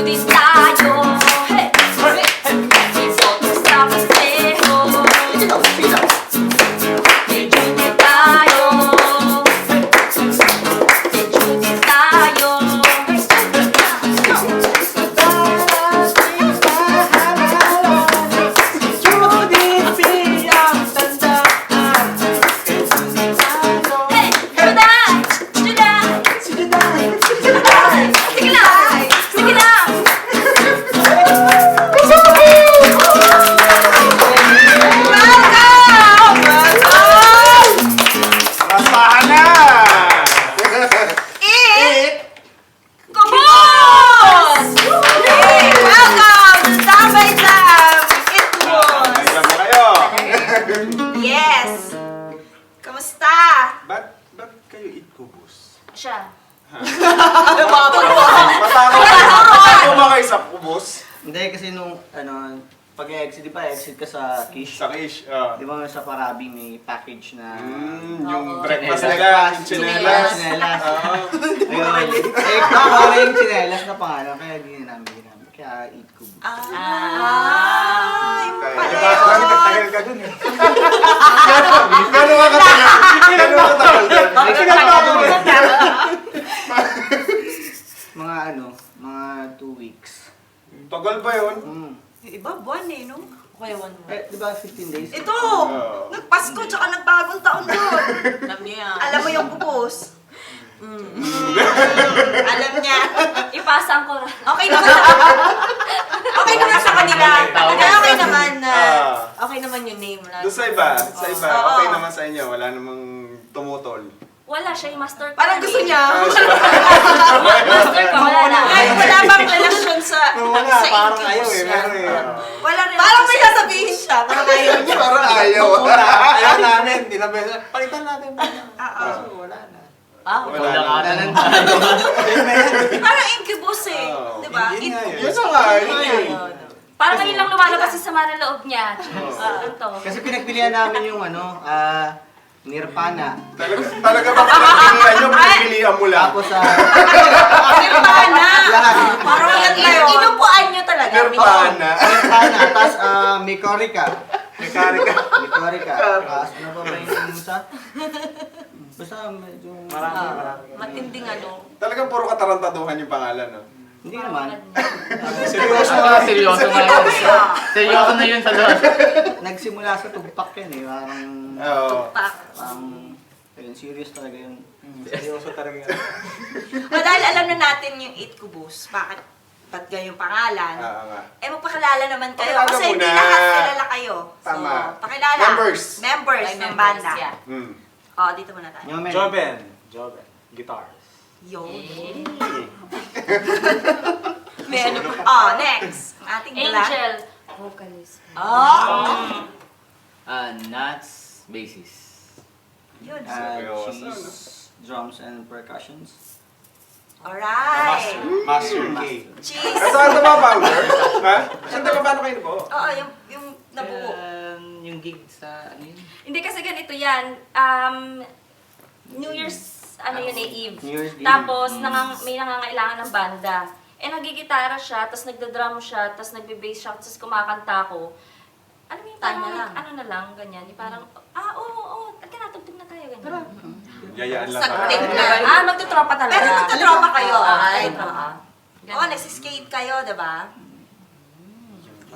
din tayo. Hey! Ipoto sa paseho. Medyo din tayo. Medyo din tayo. Hey! Juday! Juday! Sige lang! Sige lang! Rasahan na! Kubos! Hey, welcome to Tambay Jam! It was! Alam mo kayo. Yes! Kamusta? Ba't kayo eat kubos? Siya. Matakot ba kayo sa kubos? Hindi, kasi nung, pag-exit, di ba, exit ka sa Kish? Sa Kish. Di ba sa Parabi may package na... Yung Oo. breakfast nila, Breakfast, yung chinelas. chinelas. Oo. Ayun. Eh, parang yung chinelas na pangalan, kaya hindi namin ginamit. Kaya eat kubos. Ay, Diba? pareho! Tagal ka dun eh. Gano'n ka katagal? Gano'n ka katagal dun? Mga mga 2 weeks. Tagal ba yun? Iba, buwan eh, no? Okay, one more. Eh, di ba 15 days? Ito! Nagpasko tsaka nagbagong taon doon. Alam niyo yan. Alam mo yung kubos? Alam niya. Ipasang ko na. Okay naman okay naman sa kanila. Okay naman na. Okay naman yung name na. Doon sa iba, okay naman sa inyo. Wala namang tumutol. Wala siya, yung master ko. Parang gusto niya. Master ko, wala na. Ay, wala bang relasyon sa parang incubus ayaw niya? Wala rin. Parang may sasabihin siya. Parang ayaw niya. Parang ayaw. Ayaw namin, dinabesa. Palitan natin muna. Kaso wala na. Wala na. Parang incubus eh. Di ba? Yun nga yun. Incubus. Yun nga yun. Parang ngayon lang lumalabas sa sama ng loob niya. Ito. Kasi pinagpilian namin yung Nirvana. Talaga ba pinagpilihan nyo? Pinagpilihan mo lang? Tapos Nirvana. lahat. Parang maganda yun. Inupuan niyo talaga. Nirvana. Nirvana. Tapos Mikorika. Mekarika. Mikorika. Tapos ano ba yung isa? Basta medyo... Matinding ano. Talagang puro katarantaduhan yung pangalan, no? Hindi naman. Seryoso Seryoso na yun. Seryoso na yun sa lahat. Nagsimula sa tugpak yan eh. Parang... Oo. Ayun, serious talaga yun. Seryoso talaga. Dahil alam na natin yung Eat Kubus. Ba't ganyan yung pangalan? Oo nga. Eh, magpakilala naman kayo. Pakilala Kasi hindi muna. lahat kilala kayo. Tama. So, pakilala. Members. Members May ng members, banda. yeah. Oh, dito muna tayo. Yung men. Joben. Guitars. Yun. May ano pa. Oh, next. Ang ating dala. Angel. Vocalist. Oh. Nuts, basis. Yun. Cheese, drums and percussions. Alright. Master K. Cheese. Ito ba, founder? Ha? Saan ba paano kayo po? Oo, yung nabuo. Yung gig sa ano yun? Hindi kasi ganito yan. New Year's, yun Eve. New Year's Eve. Tapos, may nangangailangan ng banda. Eh, nagigitara siya, tapos nagda-drum siya, tapos nagbe-bass siya, tapos kumakanta ko. Ano yung parang, Tanya lang. ano na lang, ganyan. Yung parang, oo, tugtog na tayo, ganyan. Yayaan lang Saglit ka. na. Magtutropa talaga. Pero magtutropa kayo. Ay, Oo, nagsiskate kayo, diba?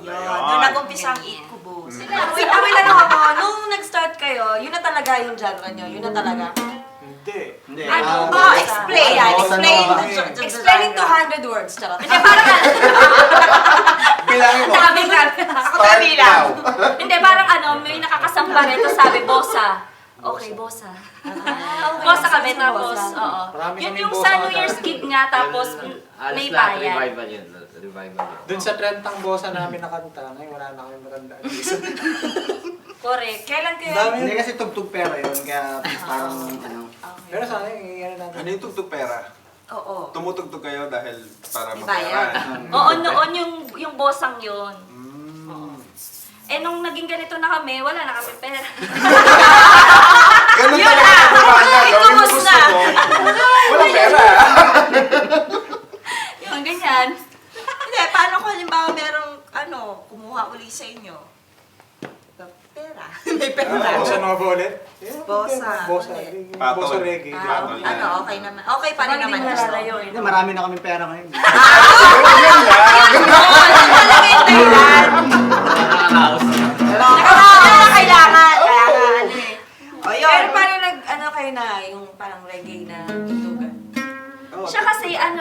Yun. Ayun. Doon nag-umpisa ang Eat Kubus. Wait lang ako. Nung nag-start kayo, yun na talaga yung genre nyo. Yun na talaga. Hindi. Ano? Oh, explain. Ayan, Explain. Explain in 200 words. Charot. Hindi, parang Bilangin mo. sabi nga. Ako tayo bilang. Hindi, parang may nakakasamba rin. Tapos sabi, bossa. Okay, bossa. Bossa kami, tapos, oo. Yun yung sa New Year's gig nga, tapos may Lahat bayan. revival yun. Revival yun. Dun sa trentang bosa namin nakanta, ngayon wala na kami matandaan. Correct. Kailan kayo? Hindi kasi tugtog pera yun, kaya parang Pero sana yung natin. Ano yung tugtog pera? Oo. Tumutugtog kayo dahil para May mapera. Oo, noon yung bossang yun. Eh, nung naging ganito na kami, wala na kami pera. Ganun Yun talaga na. ang banda. Gawin mo Ikubos gusto na. mo. Walang pera. Yung ganyan. sa inyo? Pera. May pera. Bosa na ba ulit? Bosa. Bosa. Patol. Bosa reggae. Patol. Ano, okay naman. Okay pa rin Parang naman. hindi mo gusto. nalalayo eh. Hindi, marami na kaming pera ngayon. Talaga yung dahilan. Nakakalaos. Nakakalaos na kailangan. Kaya nga, ano eh. O yun. Pero paano ano kayo na, yung parang reggae na tutugan? Siya kasi, ang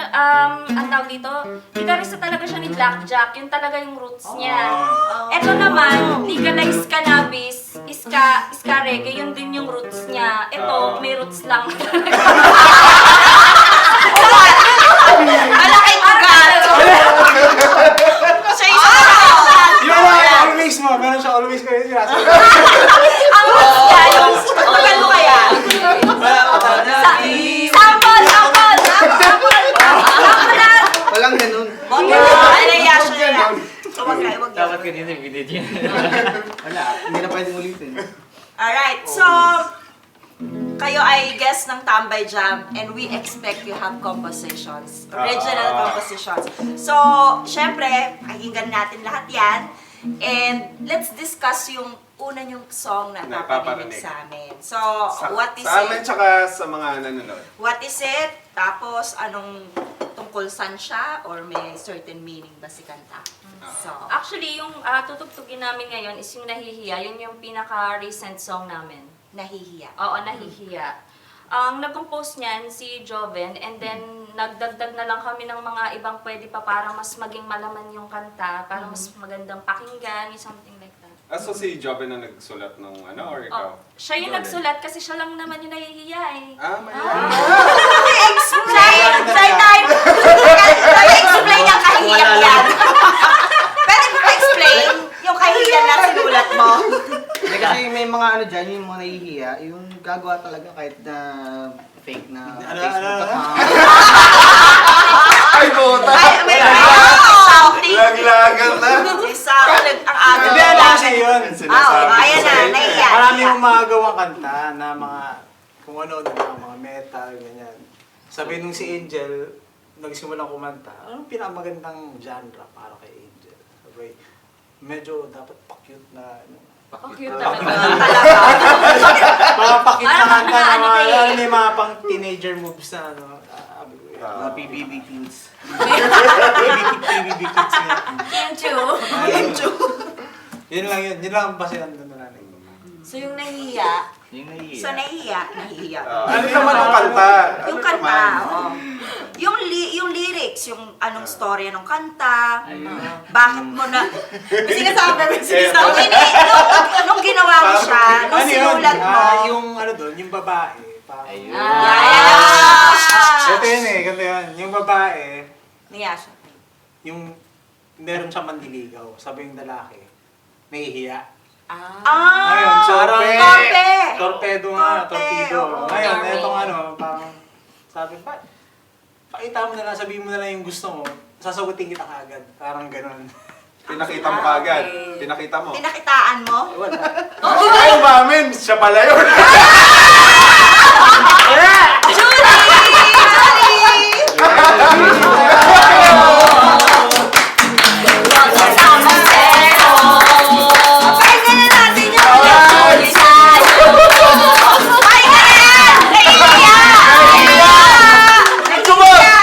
tawag dito, gitarista talaga siya ni Blackjack. Yun talaga yung roots niya. Ito naman, legalized cannabis, ska reggae, yun din yung roots niya. Ito, may roots lang. Malaking ugat. Siya isa na. Yung mga always mo, meron siya always kayo sinasabi. Ang roots niya, yung... Ano kaya? Sample! Walang ganun. Wag na. Ano yung siya na yan? Huwag na, huwag Dapat na. ganito yung binidyo. Wala, hindi na pwedeng ulitin. Alright, so, kayo ay guest ng Tambay Jam and we expect you have compositions, original compositions. So, syempre, pakinggan natin lahat yan. And let's discuss yung una yung song na Na paparinig paparinig. sa amin. So, what is Sa amin it? tsaka sa mga nanonood. What is it? Tapos, anong tungkol saan siya? Or may certain meaning ba si kanta? So, Actually, yung tutugtugin namin ngayon is yung Nahihiya. Yun yung pinaka-recent song namin. nahihiya. Oo, Nahihiya. Ang nag-compose niyan si Joven and then nagdagdag na lang kami ng mga ibang pwede pa para mas maging malaman yung kanta, para mas magandang pakinggan, something like that. So si Joven na nagsulat ng ano, or ikaw? Oh, siya yung Joven. nagsulat kasi siya lang naman yung nahihiya eh. Explain! Try time! Explain yung kahiyak yan. Pwede mo explain yung kahiyan na sinulat mo? Hindi, kasi may mga ano dyan, yung mga nahihiya, yung gagawa talaga kahit na fake na Facebook account. Ay, buta! Ay, wait, something. Laglagan na! Isa, ang aga. Hindi, ano kasi yun. Ayan na, nahiya. Marami mong magagawang kanta na mga, kung ano, mga metal, ganyan. Sabi nung si Angel, nagsimulang kumanta, anong pinakamagandang genre para kay Angel? Sabi, medyo dapat pa-cute na, ano, Ang cute talaga. mga pa-cute na Parang kanta na ano mga, kay- ano, may mga pang teenager moves na, ano, Mga PBB kids. PBB kids niya. Into. Yun lang yun, yun lang ang basehan doon na natin. So yung nahihiya, Yung nahihiya. So, nahihiya. Ano naman ang kanta? Yung Ano kanta, naman? oo. Yung lyrics, yung anong storya ng kanta, bakit mo na... May sinasabi, may sinasabi. Nung ginawa mo siya, nung Ano yun? sinulat mo. Yung ano doon, yung babae. Parang, Ayun. Ito yun eh, ganito yun. Yung babae, Niya siya. yung meron siyang manliligaw, sabi yung lalaki, nahihiya. Ngayon, Torpe! Torpedo nga, Torpe, torpedo. oo. Ngayon, Torpe. etong ano, parang sabi, pakita mo na lang, sabihin mo na lang yung gusto mo, sasagutin kita kagad. Parang ganun. Pinakita mo kagad. Pinakita mo. Pinakitaan mo? Wala. Ay, umamin! Siya pala yun! Pakinggan na natin yung Pakinggan na yan! Nahihiya! Nahihiya!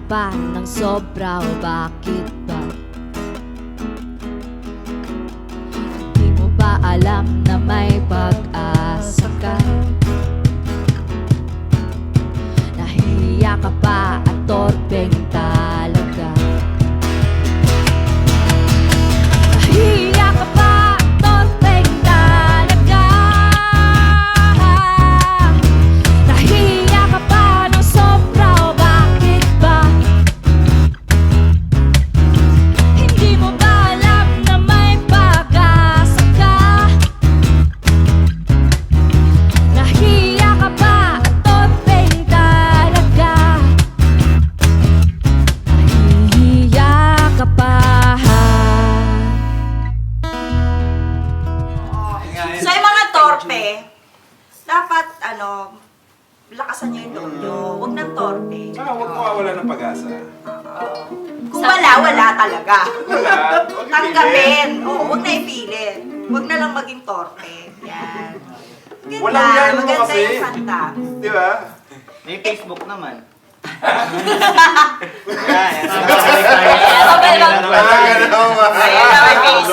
pa ng sobra o bakit ba? Di mo ba alam na may pag-asa ka? Nahihiya ka pa at torpeng talaga. Nahihiya ka pa at torpeng talaga. Nahihiya ka pa ng sobra o bakit ba? Hindi mo ba alam na may pag-asa ka? Nahihiya ka pa at torpeng talaga. Nahihiya ka pa. So yung mga torpe, dapat lakasan nyo yung loob nyo. Huwag ng torpe. Tsaka huwag mawawala ng pag-asa. Kung wala, wala talaga. Wala. Huwag Tanggapin. Oo, huwag na ipilit. Huwag na lang maging torpe. Yan. Ganda. Walang yan mo Maganda kasi. yung kanta. Di ba? May Facebook naman. Ayan na, may face.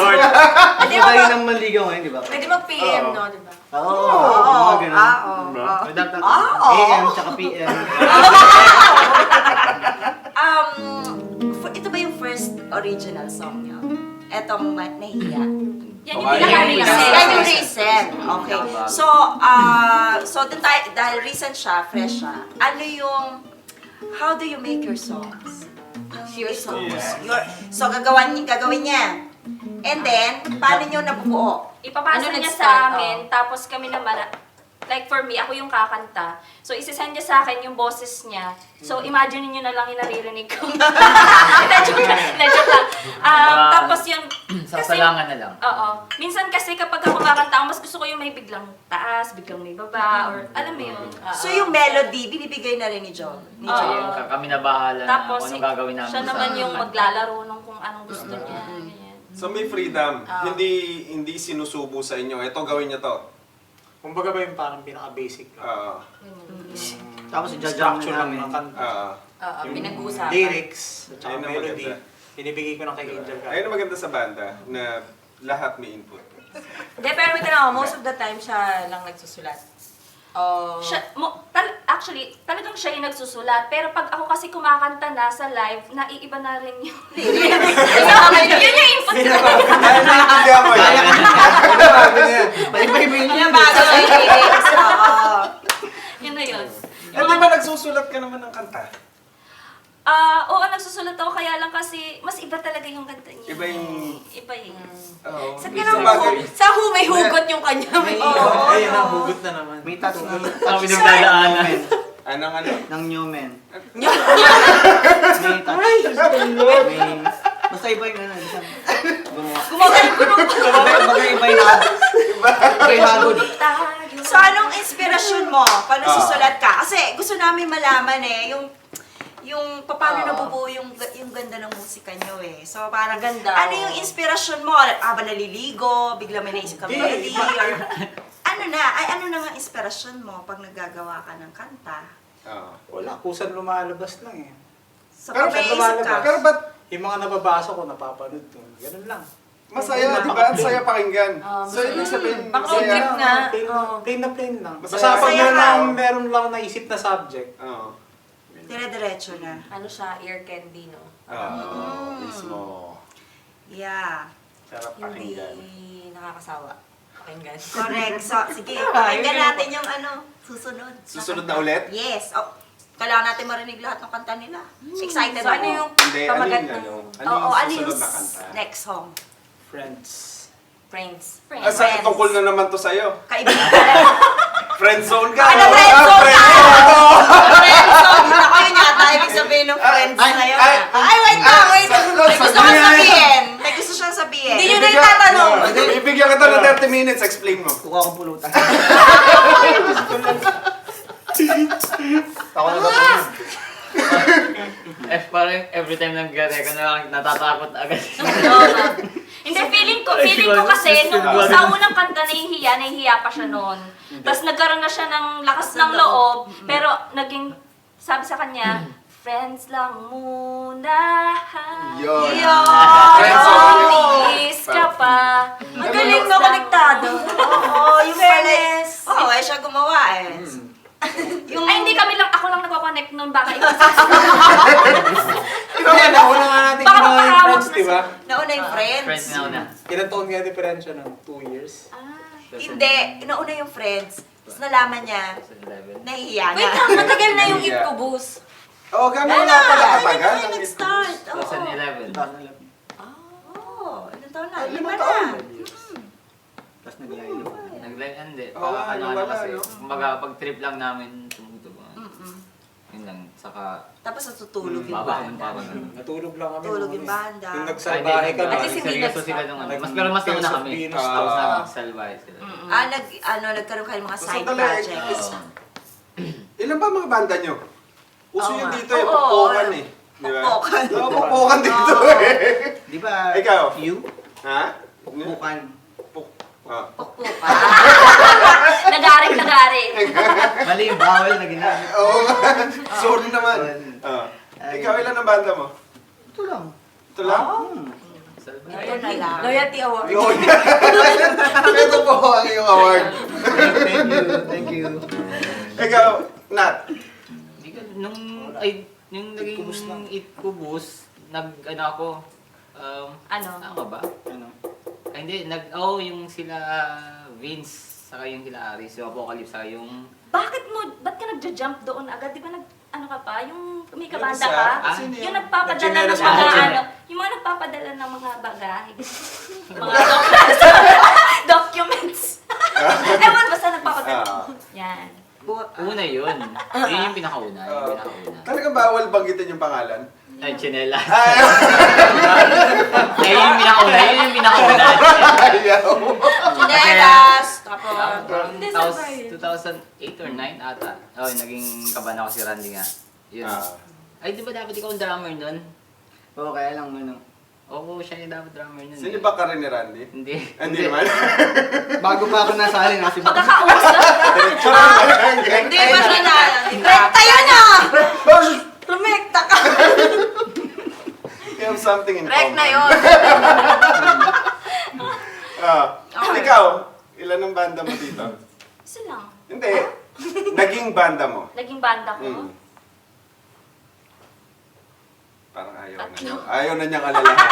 Di ba yun ang manligaw ngayon, di ba? Pwede mag-PM, no? Diba? Oo, Oo. mga ganun. Oo. AM tsaka PM. Ito ba yung first original song nyo? Etong Nahihiya? Yan yung Okay. pinaka-recent. Yan yung recent. Okay. So dun tayo, dahil recent siya, fresh siya, ano yung, how do you make your songs? Your songs. So gagawin niya. And then, paano nyo nabubuo? Ipapasa Ano niya nag-start? sa amin, tapos kami naman, like for me, ako yung kakanta. So, isisend niya sa akin yung boses niya. So, imagine niyo na lang yung naririnig ko. Joke lang. Tapos yung... Sasalangan na lang. Oo. Minsan kasi kapag ako kakanta, mas gusto ko yung may biglang taas, biglang may baba, or alam mo yun. So yung melody, binibigay na rin ni John. Ni Oo. John. Kami na bahala Tapos, na kung anong gagawin namin. siya sa naman yung kanta. maglalaro ng kung anong gusto niya. Ganyan. So may freedom. Hindi sinusubo sa inyo. Ito gawin niyo to. Kumbaga ba yung parang pinaka-basic lang? Oo. Tapos i-judge Structure lang namin. ng kanta. Oo. Yung pinag-uusapan. lyrics, at saka Ayun ang melody, maganda. binibigay ko na kay Angel Ayun ang maganda sa banda na lahat may input. Hindi, pero may tanong ako, most of the time siya lang nagsusulat. Oh. Actually, talagang siya yung nagsusulat. Pero pag ako kasi kumakanta na sa live, naiiba na rin yung yun yung input ko. Dahil naiintindihan mo yan. Iba-iba yun. Yung bago sa lyrics. Oo. Yun na yun. Eh, di ba nagsusulat ka naman ng kanta? Oo, nagsusulat ako. Kaya lang kasi, mas iba talaga yung kanta niya. Iba yung... Iba yun. Oo. Sa Sabagay. may hugot yung kanya. May Ayun na, hugot na naman. May touch ng Ang pinagdadaanan. Anong ano? ng Newman. May touch. May... Basta iba yung ano. Gumagaling ko nung... Iba yung hagod. So anong inspirasyon mo pag nagsusulat ka? Kasi gusto namin malaman yung paano nabubuo yung ganda ng musika nyo eh. So parang Ganda, ano oo. yung inspirasyon mo? Habang naliligo, bigla may naisip ka melody, or ano na nga inspirasyon mo pag naggagawa ka ng kanta? Oo. Wala, kusan lumalabas lang eh. So Pero pag may isip ka, Pero ba't Yung mga nababasa ko, napapanood ko. Ganun lang. masaya, di ba? Ang saya pakinggan. So, ibig sabihin, Pang-trip masaya. nga. Plain na plain lang. Masaya. Basta pag Masaya ka. meron lang naisip na subject, Oo. dire-diretso na. Ano siya, ear candy, no? Oo. Mismo. Yeah. Sarap Hindi pakinggan. nakakasawa. Pakinggan. Correct. So, sige, pakinggan natin yung susunod. Susunod na ulit? Yes. Oh, kailangan natin marinig lahat ng kanta nila. Excited So, ako. ano yung Hindi, ano pamagat yung ng ano? Oo, ano Susunod yung na kanta? next song? friends. friends? Ah, sa tungkol na naman to sa'yo. Kaibigan. Friend zone ka. Ano, no? friend Ah, zone friend ka? zone. Friends song. Ako yun yata, ibig sabihin ng friends na yun. Ay, wait lang, wait. May gusto kong sabihin. May gusto siyang sabihin. Hindi yun na itatanong. Ibigyan kita ng 30 minutes, explain mo. Kukuha akong pulutan. Ako na ba? Parang every time nag-reka na lang, natatakot agad. Hindi, feeling ko kasi nung sa unang kanta nahihiya pa siya noon. Tapos nagkaroon na siya ng lakas ng loob, pero naging, sabi sa kanya, Friends lang muna. Yun. Yun! Tiis ka pa. Ang galing no, konektado. Oo, yung fairness. Oo, siya gumawa eh. Ay, hindi kami lang, ako lang nagko-connect nun. Baka ikaw. Kaya nauna nga natin Baka ginawa yung mapahamak friends, na di ba? Nauna yung friends. Friends na una. Ilan taon nga diferensya ng 2 years? Hindi, nauna yung friends. Tapos nalaman niya, 2011. nahihiya na. Wait lang, matagal na yung Yeah. It Ko Boost. Oo, gano'n nga pala katagal. Kaya nag-start. Oo. 2011. Oo, ilang taon na? 5 5 na. taon. Tapos nag-live. Nag-live hindi. Oo, Ano wala, kasi. no? Kumbaga, pag trip lang namin, tumutubo. Yun lang. Saka, Tapos natutulog yung babangon banda. pa kami. Natulog lang kami. Tulog nung yung ano eh. banda. Yung Ay, nagsalbahe hindi, ka At na. least hindi seryoso nag-stop. sila nung ano. Pero mas nauna kami. Venus, Tapos ah. nagsalbahe sila. Nagkaroon kayo ng mga So, side sandali, projects. Ilan ba mga banda nyo? Uso Oo yun nga. dito eh, Oo, pupukan oo. eh. Di ba? Pupukan. Oo, pupukan dito eh. Di ba? Ikaw? You? Ha? Bukan. Ah. Pukpuka. Nagari. Mali yung bawal na ginamit. Oo nga. Sorry naman. Ah. Ikaw, ilan ang banda mo? Ito lang. Ito lang? Salbahe. Ito na lang. Loyalty Award. Ito po ang iyong award. Thank you. Thank you. Ikaw, Nat. Hindi ka, yung naging It Ko Boost, ano ako, Ano? ano ba? Ano? Ay, hindi, yung sila Vince, saka yung sila Aris, yung Apocalypse, saka yung... Ba't ka nagja-jump doon agad? Di ba ano ka pa? Yung may Yung kabanda isa? ka? Sino yun? Yung nagpapadala ng Nag-generous mga ako. yung mga nagpapadala ng mga bagay. mga documents. Ewan, basta nagpapadala. Ah. Yan. Una yun. Yun yung pinakauna. Yung pinakauna. Talagang bawal banggitin yung pangalan? Ay, Chinela. Ay, yun yung pinakauna. Yun yung pinakauna. Ayaw. Chinelas. Tapos, Hindi, 2008 or 9 ata. Oh, naging kabana ko si Randy nga. Yun. Ah. Ay, di ba dapat ikaw ang drummer nun? Oo, kaya lang ano. Oo, siya yung dapat drummer nun. Sino ba ka rin ni Randy? Hindi. Hindi naman. Bago pa ako nasali kasi Pagkakausap. hindi ba siya na? Tayo na! Lumekta ka! You have something in Rek common. na yun. Ikaw, ilan ang banda mo dito? Isa lang. Hindi. Naging banda mo. Naging banda ko. Mm. Parang ayaw na niya. Ayaw na niyang alalahan.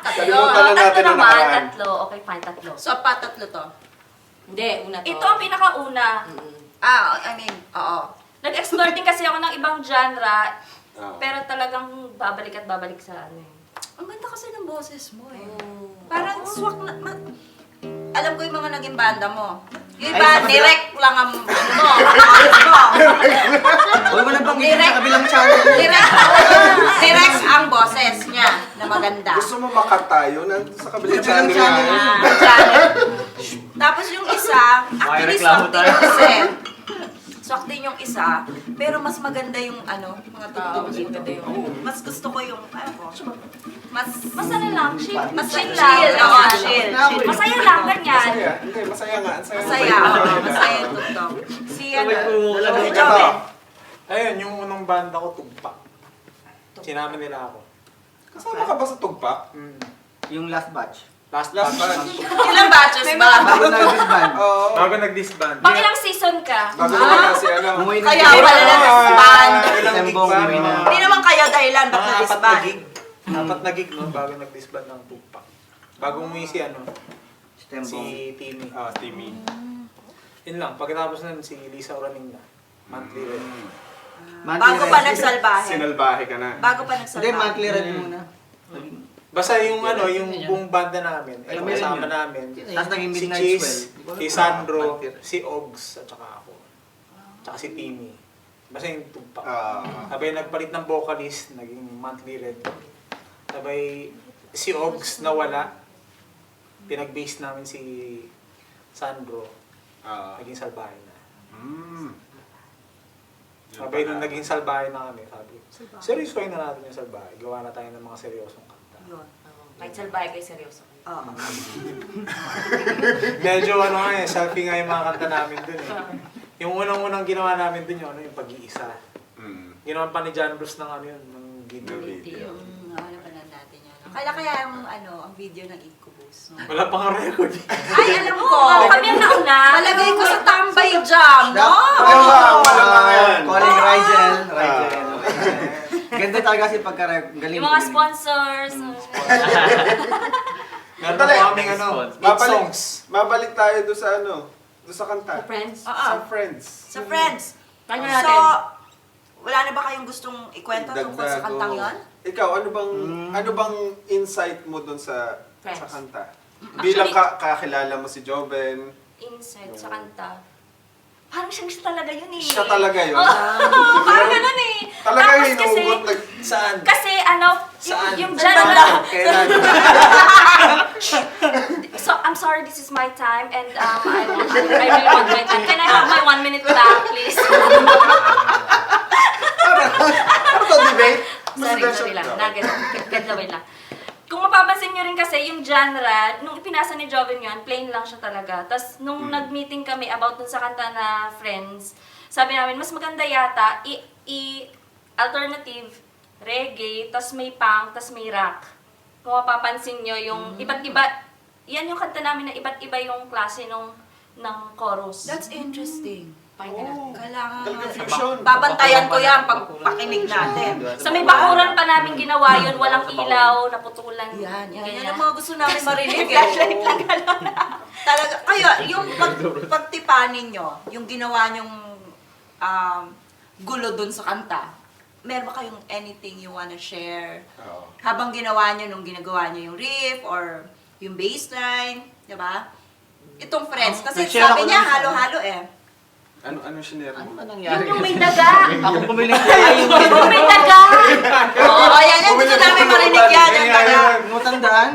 Kalimutan na natin Tatlo ang naman. nakaraan. Tatlo. Okay, fine. Tatlo. So, patatlo to. Hindi, una to. Ito ang pinakauna. Oo. Nag-explore din kasi ako ng ibang genre. Ah. Pero talagang babalik at babalik sa ano eh. Ang ganda kasi ng boses mo eh. Parang swak na... alam ko yung mga naging banda mo. Yung iba, direct lang ang ano mo. huwag mo na banggitin sa kabilang channel. Direct ang boses niya na maganda. Gusto mo makat tayo sa kabilang channel channel. nga. Channel. Tapos yung isa, actually reklamo swak din tayo. yung isa. Swak din yung isa, pero mas maganda yung ano, mga tugtog dito. Mas gusto ko yung, ano ko, mas Ano lang, chill. Mas chill chill, lang. oo, ganyan. chill. Masaya lang, ganyan. Masaya. Hindi, masaya nga. Ang saya. masaya, oo, masaya yung tugtog. Si ano, si Ito. Joven. Ayun, yung unang banda ko, Tugpak. Sinama nila ako. Kasama ka ba sa tugpak? Yung last batch. Last Last batch. batch. Ilang batches ba? Bago nag-disband. Oo. Bago nag-disband. Pang ilang season ka? Bago na kasi ano. Umuwi na Kaya siya. pala na-disband. Ilang gig Tembong pa? umuwi na. Hindi naman kayo dahilan, ba't Mga apat na na-disband? gig. Apat na gig, no? Bago nag-disband ng Tugpak. Bago umuwi si ano, Tembong. si Timmy. Ah, Timmy. Yun lang, pagkatapos nun, si Lisa Uraning na. Monthly rin. Bago pa nagsalbahe. Sinalbahe ka na. Bago pa Hindi, nagsalbahe. monthly rent muna. Basta yung ano, yung buong banda namin, ay Alam mo yun kasama yun. namin. Tapos naging Si midnight Cheese, swell. si Sandro, si Ogs, at saka ako. Tsaka si Timmy. Basta yung Tugpak. Sabay nagpalit ng vocalist, naging monthly red. Sabay si Ogs nawala. Pinag-base namin si Sandro. Naging salbahe na. Sabay nung naging salbahe na kami, sabi, seryosoin na natin yung salbahe. Gawa na tayo ng mga seryosong kanta. Yun. Kahit salbahe kayo, seryoso. Oo. Medyo ano nga eh, selfie nga yung mga kanta namin dun eh. Yung unang-unang ginawa namin dun yung, ano, yung pag-iisa. Ginawan pa ni John Bruce ng ano yun, ng video. Video. Ano pa na natin yun. Kaya ang video ng Incubus. No? Wala pang record. Ay, alam ko! Kami ang nauna. Palagay ko sa Tambay Jam, no? Malamang yan. Calling Rigel. Ganda talaga kasi galing. Yung mga sponsors. Meron Dali. pa kaming ano, hit songs. Mabalik tayo doon sa doon sa kanta. Friends. Sa Friends. Sa Friends. Paano So, natin? wala na ba kayong gustong ikwento tungkol sa kantang yon? Ikaw, ano bang insight mo doon sa Friends. kanta? Actually- Bilang kakilala mo si Joven, Insight sa kanta. Parang siya talaga yun eh. siya talaga yun. Parang ganun eh. Talaga Tapos hinugot. Saan? Kasi Saan? yung genre. Kailan? So, I'm sorry, this is my time and I really want my time. Can I have my 1 minute back, please? Ano to, debate? Sorry lang. Nagawin lang. Kung mapapansin nyo rin kasi, yung genre, nung ipinasa ni Joven yun, plain lang siya talaga. Tapos, nung nag-meeting kami about dun sa kanta na Friends, sabi namin, mas maganda yata, alternative, reggae, tapos may punk, tapos may rock. Kung mapapansin nyo, yung iba't iba, yan yung kanta namin na iba't iba yung klase ng chorus. That's interesting. Pakinggan natin. Kailangan Talaga fusion. babantayan ko yan pag pakinig natin. So may bakuran pa namin ginawa yun, walang ilaw, naputulan. Yan ganyan. ang mga gusto namin marinig. Flashlight lang talaga. Kaya, yung pagtipanin nyo, yung ginawa nyong gulo dun sa kanta, meron ba kayong anything you wanna share? Oo. Habang ginawa nyo, nung ginagawa nyo yung riff or yung bassline, di ba? Itong Friends, kasi nag-share sabi ako niya ng- halo-halo eh. Ano sinare Ano mo? ba nangyari? Yung may daga! Ako bumili ko yung Yung may daga! Oo, yan yung gusto namin marinig yan. Yung taga. Mo tandaan?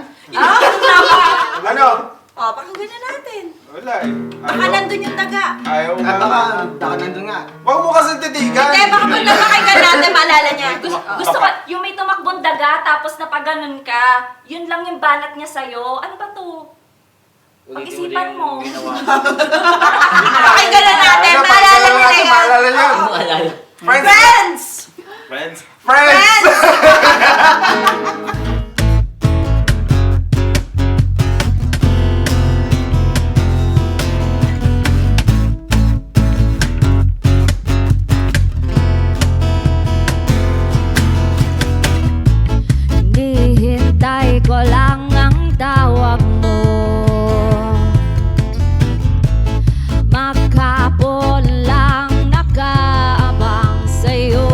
Ano? O, pakinggan na natin. Wala eh. Baka nandun yung taga. Ayaw mo At nga. baka nandun nga. Huwag mo kasi titigan. Hindi, baka pag napakinggan natin, maalala niya. Gusto ko, yung may tumakbong daga, tapos napaganon ka, yun lang yung banat niya sa'yo. Ano ba to? Pag-isipan mo. Pakinggan na natin, maalala niya na yan. Maalala niya. Friends! Friends. Friends! Hinihintay ko lang ang tawag mo. Maghapon lang nakaabang sa'yo.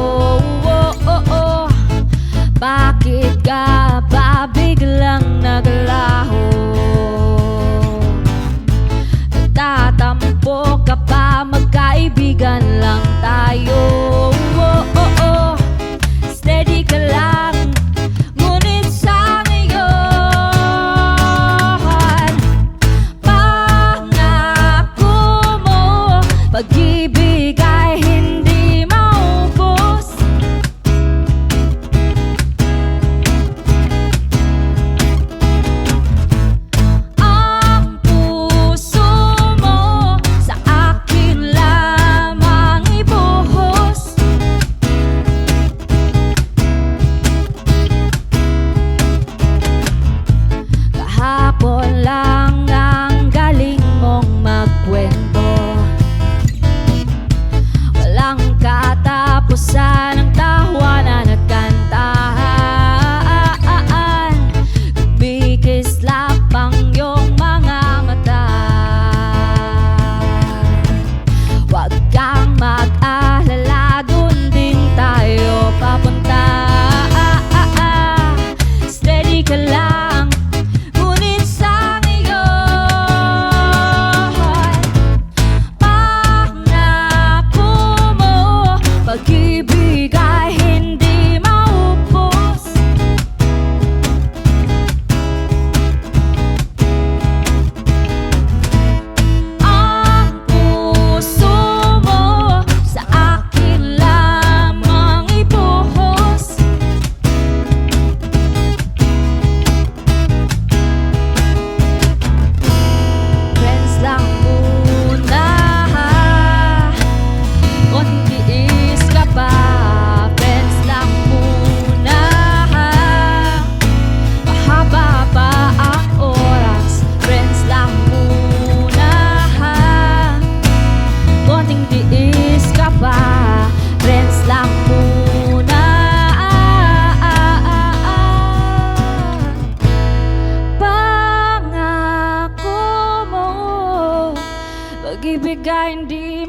pag-ibig ay hindi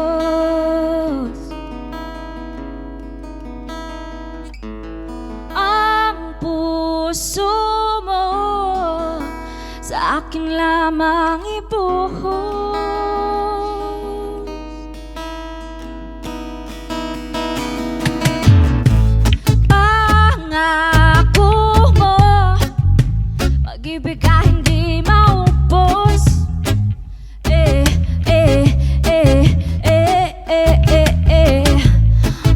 maubos. Ang puso mo sa akin lamang ibuhos. Pangako mo, pag-ibig ay hindi maubos.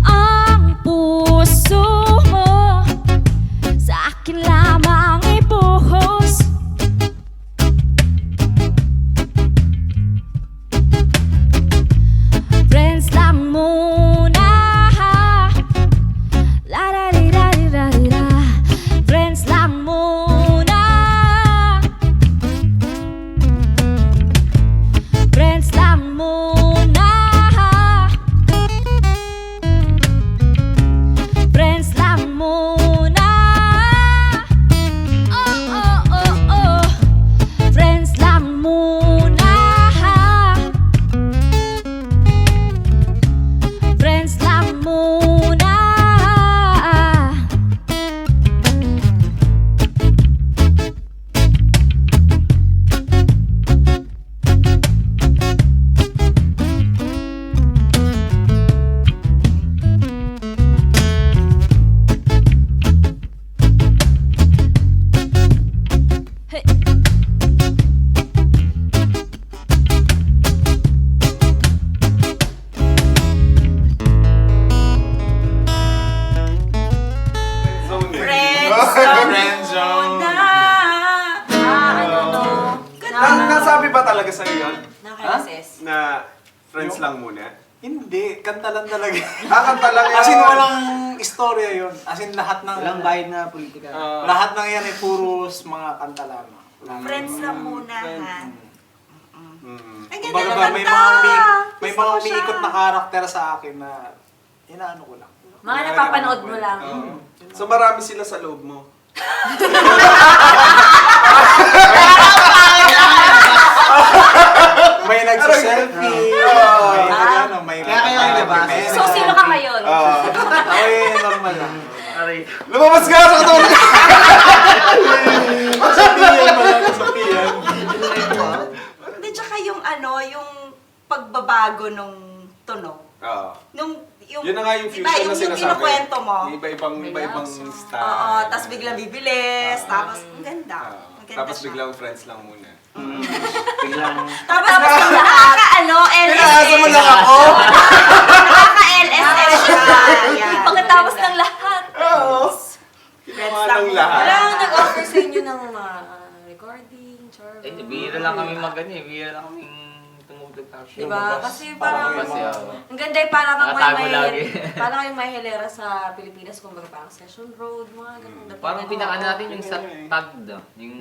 Ang puso mo sa akin lamang ibuhos. Friends lang muna, la la li la li la li la. Friends lang muna, friends lang muna, friends lang muna. Oh oh oh oh, friends lang muna, friends lang muna. Hey. Zone eh. Friend zone. ano no? Nasabi ba talaga sa'yo yun? Nakaka-assess. Na friends lang muna? Hindi, kanta lang talaga. Kanta lang yun. As in, walang istorya yun. As in, lahat ng... Walang bayad na politika. Lahat ng yan ay puros mga kanta lamang. Friends lang muna, ha? Mm. Ang ganda Kumbaga ng ba, kanta! may Gusto mga ko siya. umiikot na karakter sa akin na inaano ko lang. Mga napapanood mo lang. Oo. So marami sila sa loob mo. May nagsiselfie, may Kaya kayo ang labas. So, sino ka ngayon? Ay, normal lang. Lumabas ka sa katawan! Sabihan. Hindi, tsaka yung ano, yung pagbabago nung tunog. Oo. Yung Yun na nga yung diba, fusion na yung sinasabi. kinukwento mo. Iba-ibang style. Oo, tapos biglang bibilis, tapos ang ganda. Ang ganda Tapos siya. biglang friends lang muna. Biglang... Tapos yung nakaka-ano, Pinaasa mo lang ako! Nakaka-LSS siya. Yan. Pagkatapos ng lahat. Ginawa lang ng muna. lahat. Wala kang nag-offer sa inyo ng recording, char. Bihira lang kami bihira lang kami tumugtog tapos. Diba? Kasi parang, Kasi, ang ganda yung parang kang Nakatago may lagi. parang kayong may hilera sa Pilipinas, kumbaga parang Session Road, mga ganun. Parang pinaka natin yung sa tag do. Yung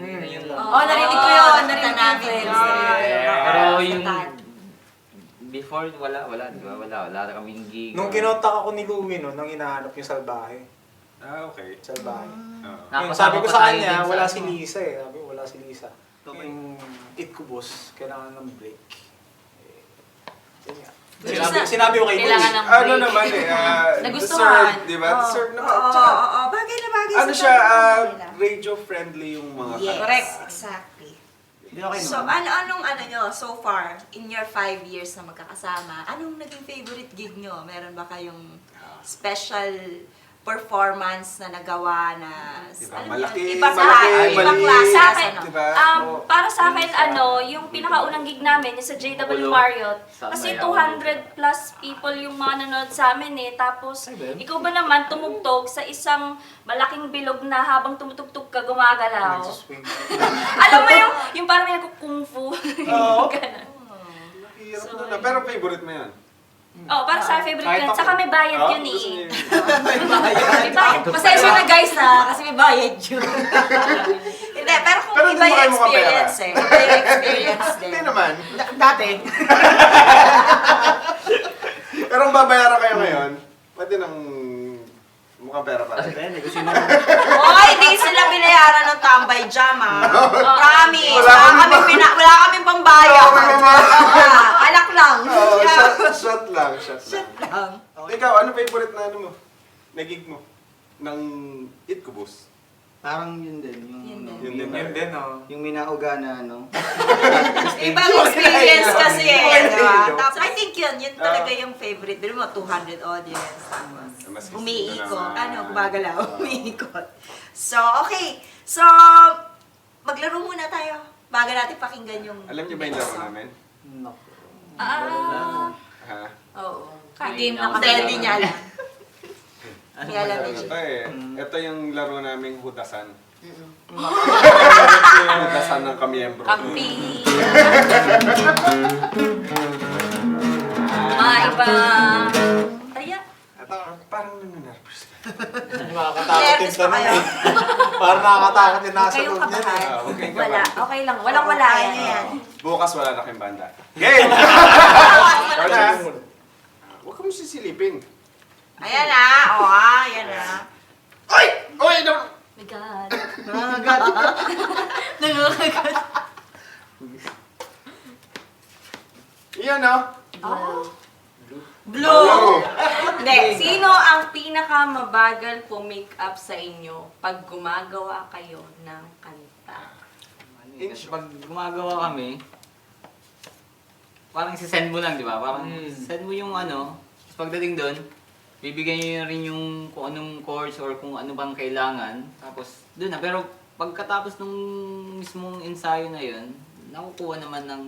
Oo, narinig ko yun, narinig ko namin yun. yun. Pero yung Sa tag. before wala, di ba? Wala kaming gig. Nung kinontak ako ni Louie, no, nang hinahanap yung salbahe. Ah, okay. Salbahe. Oo. Yung sabi ko sa kanya, Nakasama wala pa si tayo din Lisa eh. Sabi ko, wala si Lisa. Yung it ko, boss, kailangan ng break. Yun nga. Sinabi ko kay Kailangan Louie. ng break. Ano naman eh, Nagustuhan. deserve, di ba? Oo. Deserve naman. Oo, Tsaka, oo, bagay na bagay ano sa siya, topic nila. radio-friendly yung mga Yes, Correct. exactly. Hindi okay So, naman. anong nyo, so far, in your 5 years na magkakasama, anong naging favorite gig nyo? Meron ba kayong special performance na nagawa na, Diba? alam mo Malaki, yun, ibang malaki, ibang maliit. klase, Sa akin, ano? Diba? Para sa akin, yung pinakaunang gig namin, yung sa JW Marriott. Kasi 200 plus people yung mga nanonood sa amin eh. Tapos, ikaw ba naman tumugtog sa isang malaking bilog na habang tumutugtog ka, gumagalaw? Alam mo yung parang may kung fu. Oo. Ganun. Hirap nun na. Pero favorite mo yan. Oh, para sa favorite Kahit ko yan. ako. Saka may bayad Ah, yun gusto eh. niyo yun. May bayad. Pasensya na guys na, kasi may bayad yun. Hindi, pero kung Pero iba hindi mo yung kayo mukhang experience eh. Iba yung experience din. Hindi naman. Dati. Pero kung babayaran kayo ngayon, pwede nang mukhang pera pa rin. Negosyo na lang. Hoy, hindi sila binayaran ng tambay jam, ha? Promise. Wala Wala kami kami shot Shit lang. lang. Ikaw, ano favorite na ano mo? Nagig mo? Ng Itkubus? Parang yun din. Yun din. Yun din. Yun din, oh. Yung minauga na ano. Ibang experience kasi eh, Okay. di ba? Tapos, I think yun talaga yung favorite. Pero mo, 200 audience. Tapos, Mas umiikot. naman. Ano, gumagalaw, umiikot. So, okay. So, maglaro muna tayo. Bago natin pakinggan yung... Alam niyo ba yung laro namin? No. Ha? Oo. Game na Hindi, hindi niya alam. Ano Hindi alam ba niya. Ito eh. Mm. Ito yung laro naming hudasan. Hudasan ng kamiyembro. Kampi. Maiba. Taya. Ito, parang nananarvous ka. Makakatakot yung Nervous pa tanong kayo? eh. Parang nakakatakot yung nasa Kayong loob niya. kabahan. Ah, okay ka Wala. ba? Okay lang. Walang-wala Kaya yan. niya yan. Bukas wala na kayong banda. Game! Ikaw na. Huwag ka mo sisilipin. Ayan na. O ayan na. Oy! Oy! No! My God. Nangangagat. Iyan no? Blue! Hindi. Sino ang pinakamabagal po-make up sa inyo pag gumagawa kayo ng kanta? Kasi pag gumagawa kami, parang sisend mo lang, di ba? Parang send mo yung ano, tapos pagdating doon, bibigyan nyo rin yung kung anong chords or kung ano bang kailangan. Tapos doon na. Pero pagkatapos nung mismong ensayo na yun, nakukuha naman ng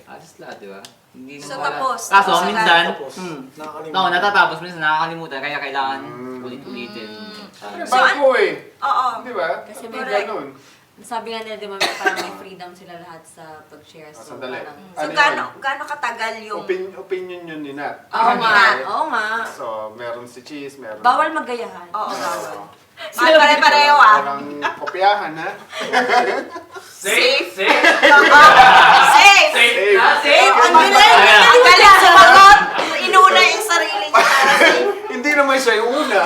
alas lahat, di ba? Hindi So, naman wala. tapos, Kaso tapos minsan, Tapos, nakakalimutan. no, natatapos, minsan nakakalimutan, kaya kailangan ulit-ulitin. So, Bago eh. Oo. Di ba? Kasi May correct. ganun. Sabi nga nila, di ba, parang may freedom sila lahat sa pag-share. So, Sandali. parang... So, Ano gaano katagal yung... Opinion yun ni Nat. Oo nga. Okay? Oo nga. So, meron si Cheese, meron... Bawal magayahan. Oo, bawal. Mahal pare-pareho ah. Parang kopyahan, ha? Safe. Safe! Safe. Safe. Safe. Ang Ayan. galing. Ang galing sumagot. Inuna yung sarili niya para safe. Hindi naman siya yung una.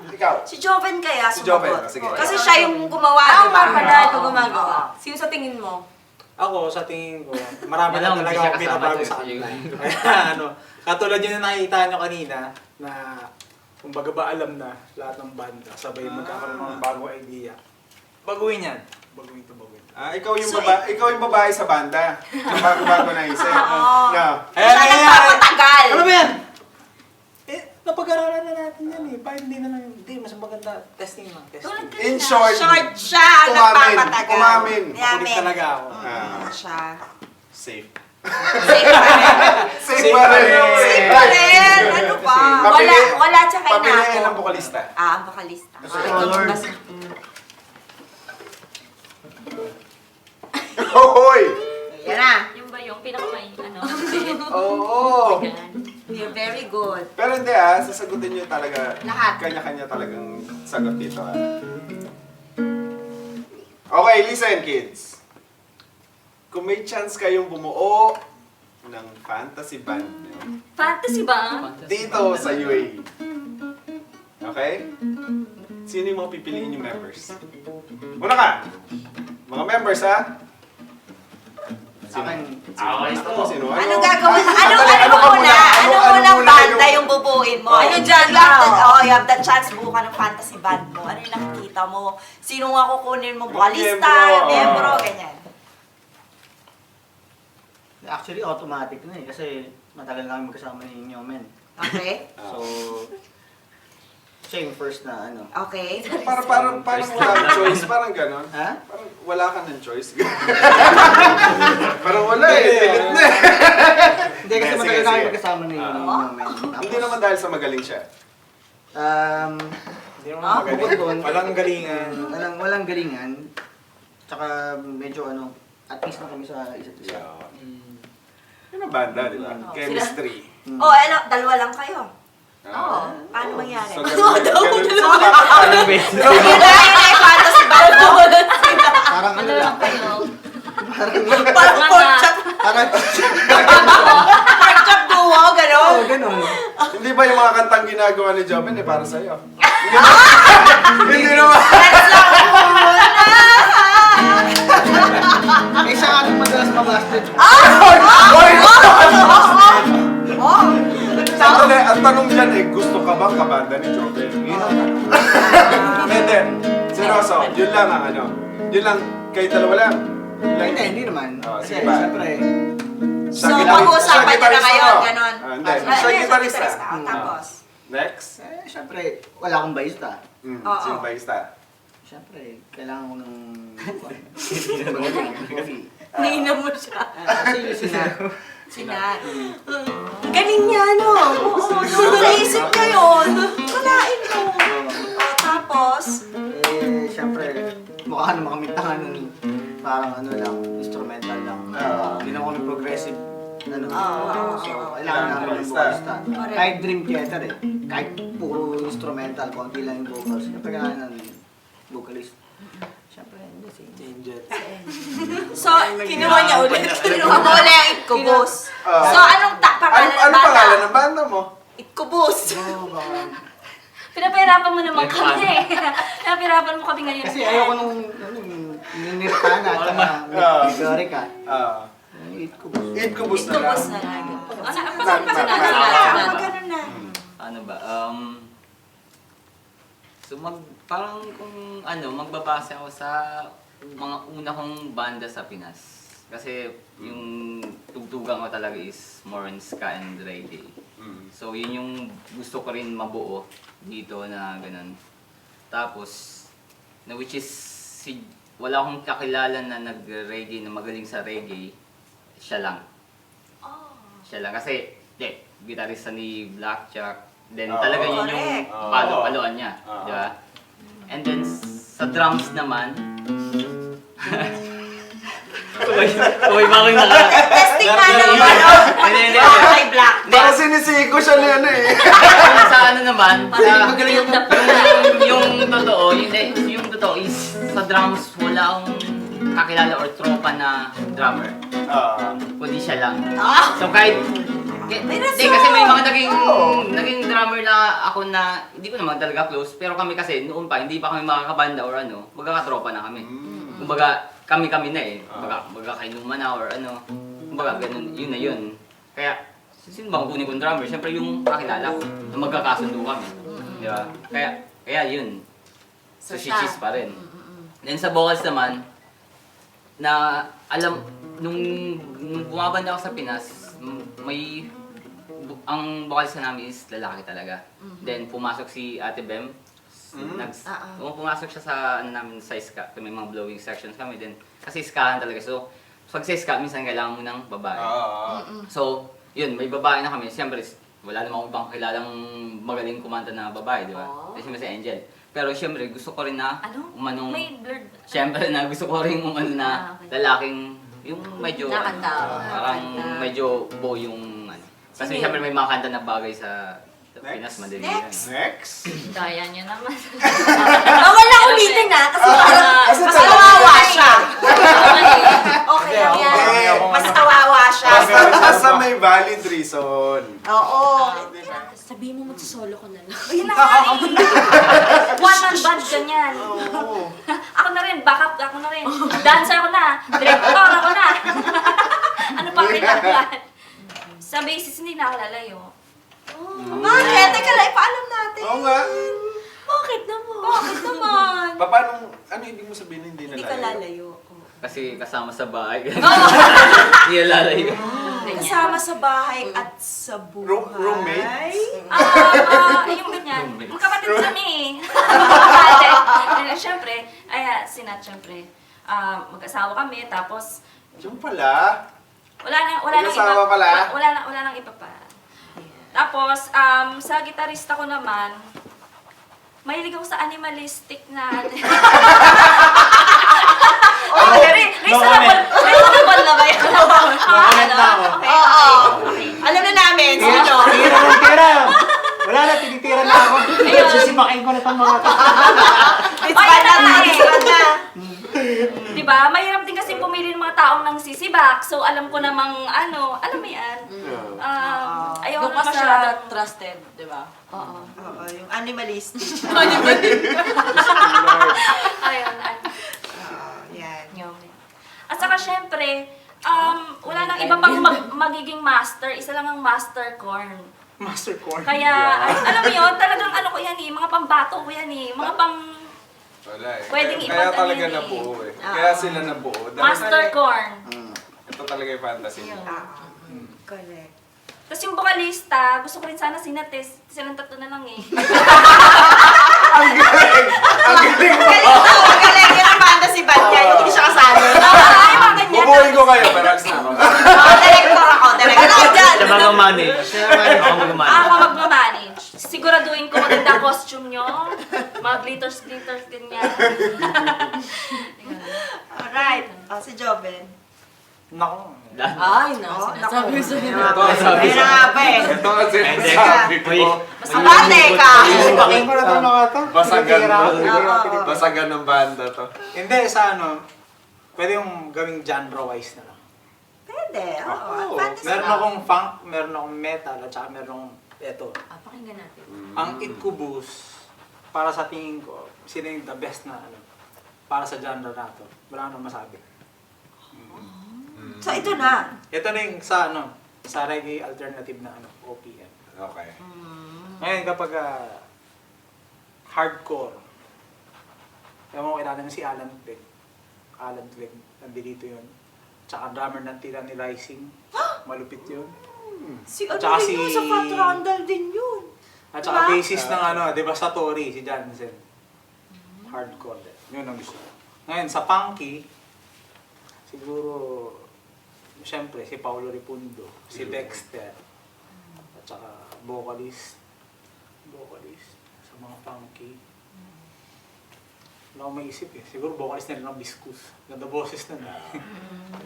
Ikaw. Si Joven kaya Si Joven, sumagot. sige. Kasi siya yung gumawa, Ako di ba? nga pala ito Oo. gumagawa. Sino sa tingin mo? Ako, sa tingin ko, marami Wala, na hindi talaga siya akong binabago kasama sa doon. kanila. Kaya ano, katulad yun na nakikita nyo kanina, na kumbaga ba alam na lahat ng banda, sabay magkakaroon ng mga bagong idea. Baguhin yan. Baguhin to, baguhin. Ikaw yung babae sa banda. Yung bago-bago na isip. Oo. No. Ayan, Siya ayan, nagpapatagal. Ano ba yan? Napag-aralan na natin yan eh. Bakit hindi na lang, hindi, mas maganda. Testing lang, testing. In short, Short siya ang Umamin. nagpapatagal. Umamin. Kulit talaga ako. Siya. safe. Safe pa rin. Safe pa rin. Safe pa rin. Ano ba? Wala tsaka Papiliin inako. ng vokalista. Ang vokalista. Color. Hoy! Yan na. Yung ba yung pinakamay, ano? Oo. You're very good. Pero hindi sasagutin nyo talaga. Lahat. Kanya-kanya talagang sagot dito Okay, listen kids. Kung may chance kayong bumuo ng fantasy band nyo, Fantasy ba? dito sa UAE. Okay? Sino yung mga pipiliin yung members? Una ka! Mga members ha? Sino? Sino? Ano gagawin? Ano ka muna? Ano munang muna banda yung bubuin mo? Oh. Ano dyan? You have the chance buo ka ng fantasy band mo. Ano yung nakikita mo? Sino nga kukunin mo? Vocalista, Miyembro. membro, ganyan. Actually, automatic na eh. Kasi matagal na kami magkasama ni Nyomen. Okay? So, siya yung first na ano. Okay. Parang wala kang choice, parang ganon. Ha? Parang wala ka ng choice. Parang wala eh, pilit na. Hindi kasi Sige, matagal na kami sige. magkasama ni Nyomen. Hindi naman dahil sa magaling siya. Hindi naman bukod magaling. doon, Walang galingan. walang galingan. Tsaka medyo ano, at least na kami sa isa't isa. Yun ang banda, di ba? Chemistry. Oh, ano, dalawa lang kayo. Oo. Paano mangyari? So, Ano daw? Parang best. Yun na yung fantasy band mo. Parang ano lang. Parang pork chop. Parang, Pork chop duo, gano'n. ganun. Hindi ba yung mga kantang ginagawa ni Joven eh para sa'yo? Hindi naman. Let's lang muna. Eh, siya nga nung madalas mabasted. Hoy! Yun lang, kayo dalawa lang. Hindi naman. Sige Kasi, ba? syempre, So, pag-uusapan nyo na kayo, ganon. Hindi. Ah, Siya yes, gitarista. Tapos? Next. syempre, wala akong bayista. Oo. Sino ba yung star? Syempre, kailangan ko ng... Nainom mo siya. Kasi Sinat. Galing niya, no? Oo, yung naisip ko yun. Kalain mo. Tapos? syempre, mukha naman kami tanga nun. Parang ano lang, instrumental lang. Hindi naman kami progressive. Ano? So, kailangan namin ng vocalista. Kahit Dream Theater kahit puro instrumental, konti lang yung vocals. Siyempre kailangan ng vocalist. Siyempre, hindi si Angel. So, kinuha niya ulit. Kinuha mo ulit yung Itkubus. So, anong pangalan ng Ano banda? pangalan ng banda mo? Itkubus. Pinapahirapan mo naman kami. Pinapahirapan mo kami ngayon. Kasi ayoko nung Nirvana at saka Metallica. Eat ko boss. Eat ko bus na lang. Itkubus na lang. Ano Magano na. Ano ba? So parang kung magbabase ako sa mga una kong banda sa Pinas. Kasi yung tugtugan ko talaga is more on ska and reggae. So yun yung gusto ko rin mabuo dito na ganun. Tapos, which is, wala akong kakilala na nag-reggae, na magaling sa reggae. Siya lang. Siya lang. Kasi, gitarista ni Blackjack. Then talaga yun yung palo-paloan niya. Di ba? And then, sa drums naman, Uy, bakit Testing nga naman. Hindi. Kay Black. Para sinisiko siya ni ano eh. Sa ano naman, yung totoo, yung totoo is sa drums wala akong kakilala or tropa na drummer. Kundi siya lang. So kahit kasi may mga naging drummer na ako na hindi ko naman talaga close, pero kami kasi noon pa hindi pa kami makakabanda or magkakatropa na kami. Kumbaga kami na Kumbaga kainuman na or kumbaga ganun, yun na yun. Kaya sino bang kunin kong drummer? Siyempre yung kakilala ko na magkakasundo kami. Di ba? Kaya yun. So si Cheese pa rin. Then sa vocals naman, na alam, nung bumabanda ako sa Pinas, ang vocals namin is lalaki talaga. Then pumasok si Ate Bem. Pumasok siya sa namin sa ska. May mga blowing sections kami din. Kasi skahan talaga. So pag sa ska, minsan kailangan mo ng babae. So, yun, may babae na kami. Siyempre, wala namang ibang kilalang magaling kumanta na babae, di ba? Kasi si Angel. Pero siyempre, gusto ko rin na umanong... May blurred. Siyempre na gusto ko rin umano na lalaking, yung medyo... parang medyo bow yung... Kasi siyempre may mga kanta na bagay sa Pinas, madali yan. Next. Daya niyo naman. Wala ulitin na. Kasi mas kawawa siya. Okay lang yan. Mas kawawa siya. Basta may valid reason. Oo. Sabihin mo magsisolo ko na lang. Ayun na nga One-man band ganyan. Ako na rin, backup ako na rin. Dancer ako na. Director ako na. Ano pa kailangan? Sa basis hindi na ako lalayo. Bakit? Teka lang, ipaalam natin. Oo nga. Bakit naman? Paano, ano ibig mo sabihin hindi na Hindi ka lalayo. Kasi kasama sa bahay. Hindi lalayo. Kasama sa bahay at sa buhay. Roommates? Yung ganyan. Magkapatid kami. Siyempre, sinat syempre. Mag-asawa kami, tapos Yung pala. wala nang Mag-asawa pala? Wala nang iba pa. Tapos, sa gitarista ko naman, mahilig ako sa animalistic na... Reasonable na ba yan? Comment na ako. Okay. Alam na namin, sino? Tira! Wala na, tinitira na ako. Sisipakin ko na itong mga to. It's bad na. Diba? Mahirap din kasi pumili ng mga taong nang sisibak. So, alam ko namang alam mo yan. Ayaw Doon na ka masyado. trusted, di ba? Oo. Oo, yung animalistic. Ayun. Yan. Yun. At saka syempre, wala nang iba pang magiging master. Isa lang ang master corn. Master Corn. Kaya, alam mo yun, talagang ko yan mga pambato ko yan mga Wala eh. Pwedeng Kaya ipag- talaga ano yun nabuo eh. Kaya sila nabuo. Dahil Master Corn. ito talaga yung fantasy mo. Correct. Tapos yung vocalista, gusto ko rin sana sinates. Silang tatlo na lang eh. Ang galing! Ang galing mo! Magaling yung fantasy band niya, yung hindi siya kasali. Ay, mga ganyan. Bubuhin ko kayo, pero na ako. Director ako, director ako dyan. Siya mag-manage. Ako mag-manage. Ako magmamanage. Siguraduhin ko maganda costume nyo. Mga glitters, ganyan. Alright. Si Joven. Nako. Ay, no. Oh, Sabi ko sa'yo. Ito Ayun na nga ba eh. Ito ang sinasabi ko. Abate ka! Bakit ko na ito nakata? Basagan Titira. mo. Basagan ng banda to. Hindi, sa ano, pwede yung gawing genre-wise na lang. Pwede, oo. Oo. Fantasy Meron band. akong funk, meron akong metal, at saka meron akong eto. Pakinggan natin. Ang Incubus, para sa tingin ko, sino yung the best na ano, para sa genre na to. Wala nang masabi. So ito na. Ito na yung sa ano, sa reggae alternative na ano, OPM. Okay. Ngayon kapag hardcore, ewan ko kilala na si Alan Clegg. Alan Clegg, nandito yun. Tsaka drummer ng Tyranny Rising. Malupit yun. Si ano Tsaka din yun, si- sa Fat Randall din yun. At saka Diba? bassist ng ano, Devastatori, si Jansen. Hardcore din. Yun ang gusto ko. Ngayon, sa punky, siguro, siyempre, si Paolo Ripundo, si Dexter, at saka vocalist, sa mga funky. Wala akong maisip eh. Siguro vocalist na rin ng Biscus. Ganda boses na na.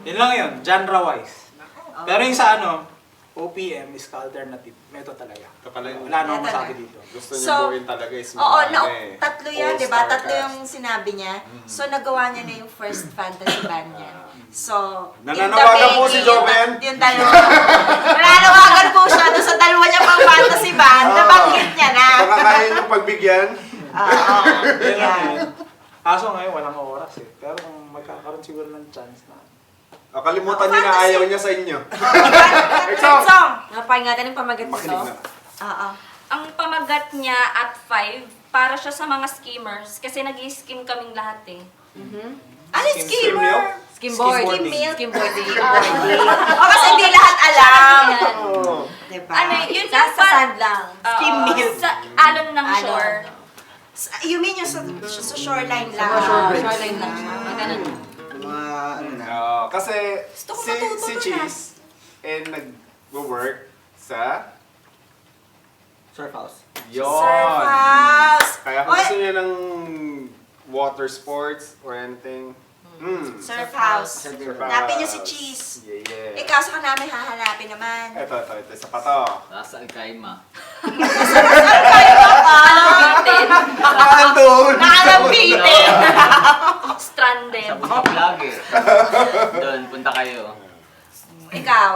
Yun lang yun, genre-wise. Pero yung sa ano, OPM is ka-alternative. Ito talaga. Ito pala yung Wala nang Ito masabi na. dito. gusto niyo So, buuin talaga is mga Oo, ano eh, tatlo yan, di all-star ba? Tatlo cast. yung sinabi niya. So, nagawa niya na yung first fantasy band niya. So, Nananawagan po si Joven. Yung dalawa. Nananawagan po siya doon sa dalawa niya pang fantasy band. Nabanggit niya na. Baka kaya niyong pagbigyan. Oo. Yan. Yan. Kaso ngayon, walang oras eh. Pero kung magkakaroon siguro ng chance na. O, kalimutan niyo na ayaw niya sa inyo. Favorite song. Napahingatan yung pamagat nito. Makinig na. Oo. Ang pamagat niya at 5, para siya sa mga skimmers. Kasi nag-i-skim kaming lahat eh. Ano yung skimmer? Skimboard. Skimboarding. Skimboarding. O kasi hindi lahat alam. Ayan. Oo. Diba? Ano, yun Sa sand lang. Skim Oo, milk. Sa alon ng Alon. shore. You mean yung sa shoreline lang? Shoreline lang siya. Ganun. Mga ano na. Oo, kasi Gusto ko si matuto dun, Cheese nag-work sa Surf house. yon. Surf house. Kaya kung Oy, gusto niyo ng water sports or anything, Surf house. surf Hanapin niyo si house. Cheese. Yeah. Ikaw sa namin hahanapin naman. Ito, isa pa to. Nasa Alcaima. Nalambitin. Andun! Nakalambitin! Stranded. Sa mga vlog eh. Doon, punta kayo. Ikaw,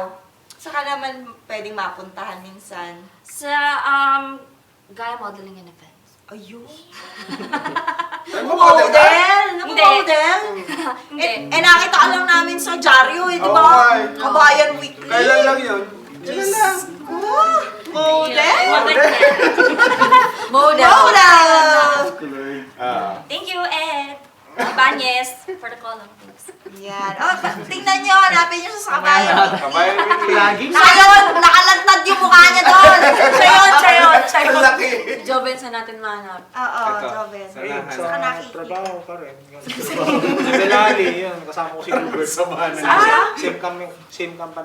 saka naman pwedeng mapuntahan minsan. Sa, Gaia Modeling and Events. Ayun. Nagmo-model ka? Hindi. Nagmo-model? Hindi. Nakita ka lang namin sa dyaryo eh, di ba? Oo, ay. Kabayan Weekly. Kailan lang yun? Kailan lang? Model? Model. Model! Thank you, Ed. Ibanez, for the column. Thanks. Yan. Oh, tingnan nyo, hanapin nyo siya sa kabayan. Kabayan Weekly. Lagi. Nakalantad yung mukha niya doon. Siya yun. Ang laki. Joven sa natin mahanap. Oo, Ito. Joven. Samahan. Saka nakikita. Trabaho ka rin. Sa Delali, yun. Kasama ko si Luber. Samahan na Ah? Same company